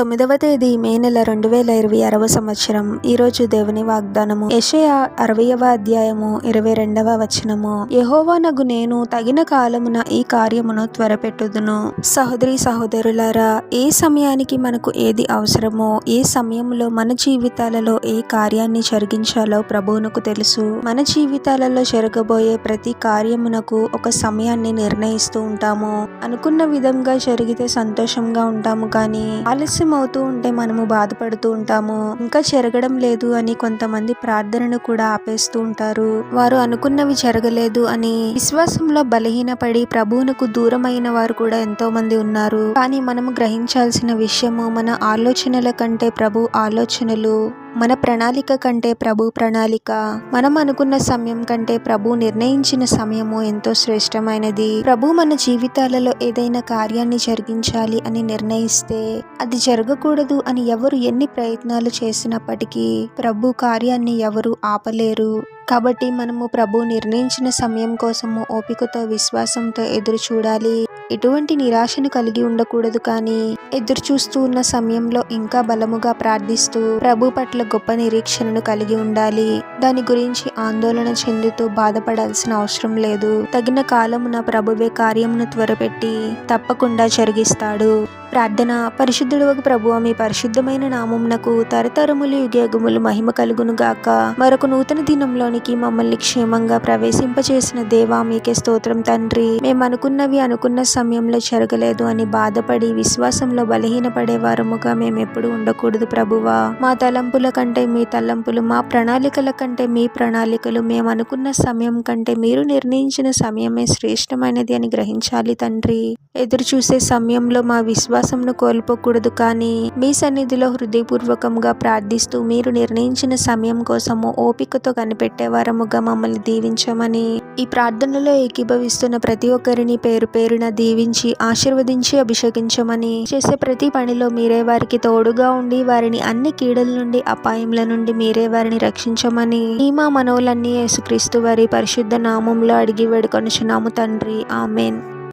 9వ తేదీ మే నెల 2026వ సంవత్సరం. ఈరోజు దేవుని వాగ్దానము యెషయా 60వ అధ్యాయము 22వ వచనము. యెహోవానగు నేను తగిన కాలమున ఈ కార్యమును త్వరపెట్టుదును. సహోదరి సహోదరులారా, ఏ సమయానికి మనకు ఏది అవసరమో, ఏ సమయంలో మన జీవితాలలో ఏ కార్యాన్ని జరిగించాలో ప్రభువునకు తెలుసు. మన జీవితాలలో జరగబోయే ప్రతి కార్యమునకు ఒక సమయాన్ని నిర్ణయిస్తూ ఉంటాము. అనుకున్న విధంగా జరిగితే సంతోషంగా ఉంటాము, కానీ ఆలస్యం అవుతూ ఉంటే మనము బాధపడుతూ ఉంటాము. ఇంకా జరగడం లేదు అని కొంతమంది ప్రార్థనను కూడా ఆపేస్తూ ఉంటారు. వారు అనుకున్నవి జరగలేదు అని విశ్వాసంలో బలహీనపడి ప్రభువునకు దూరమైన వారు కూడా ఎంతో మంది ఉన్నారు. కానీ మనము గ్రహించాల్సిన విషయము, మన ఆలోచనల కంటే ప్రభు ఆలోచనలు, మన ప్రణాళిక కంటే ప్రభు ప్రణాళిక, మనం అనుకున్న సమయం కంటే ప్రభు నిర్ణయించిన సమయము ఎంతో శ్రేష్టమైనది. ప్రభు మన జీవితాలలో ఏదైనా కార్యాన్ని జరిగించాలి అని నిర్ణయిస్తే అది జరగకూడదు అని ఎవరు ఎన్ని ప్రయత్నాలు చేసినప్పటికీ ప్రభు కార్యాన్ని ఎవరు ఆపలేరు. కాబట్టి మనము ప్రభు నిర్ణయించిన సమయం కోసము ఓపికతో విశ్వాసంతో ఎదురు చూడాలి. ఎటువంటి నిరాశను కలిగి ఉండకూడదు, కానీ ఎదురు చూస్తూ ఉన్న సమయంలో ఇంకా బలముగా ప్రార్థిస్తూ ప్రభు పట్ల గొప్ప నిరీక్షణను కలిగి ఉండాలి. దాని గురించి ఆందోళన చెందుతూ బాధపడాల్సిన అవసరం లేదు. తగిన కాలమున ప్రభువే కార్యమును త్వరపెట్టి తప్పకుండా జరిగిస్తాడు. ప్రార్థన. పరిశుద్ధుడవగు ప్రభువా, మీ పరిశుద్ధమైన నామమునకు తరతరములు యుగయుగములు మహిమ కలుగును గాక. మరొక నూతన దినంలోనికి మమ్మల్ని క్షేమంగా ప్రవేశింపచేసిన దేవా, మీకే స్తోత్రం తండ్రి. మేము అనుకున్నవి అనుకున్న సమయంలో జరగలేదు అని బాధపడి విశ్వాసంలో బలహీనపడే వారముగా మేము ఎప్పుడు ఉండకూడదు ప్రభువా. మా తలంపుల కంటే మీ తలంపులు, మా ప్రణాళికల కంటే మీ ప్రణాళికలు, మేము అనుకున్న సమయం కంటే మీరు నిర్ణయించిన సమయమే శ్రేష్టమైనది అని గ్రహించాలి తండ్రి. ఎదురు చూసే సమయంలో మా విశ్వాసంను కోల్పోకూడదు, కానీ మీ సన్నిధిలో హృదయపూర్వకంగా ప్రార్థిస్తూ మీరు నిర్ణయించిన సమయం కోసము ఓపికతో కనిపెట్టే వారముగా మమ్మల్ని దీవించమని, ఈ ప్రార్థనలో ఏకీభవిస్తున్న ప్రతి ఒక్కరిని పేరు పేరున దీవించి ఆశీర్వదించి అభిషేకించమని, చేసే ప్రతి పనిలో మీరే వారికి తోడుగా ఉండి వారిని అన్ని కీడుల నుండి అపాయముల నుండి మీరే వారిని రక్షించమని ఈ మా మనవులన్నీ యేసుక్రీస్తు వారి పరిశుద్ధ నామంలో అడిగి వేడుకొనుచున్నాము తండ్రి. ఆమేన్.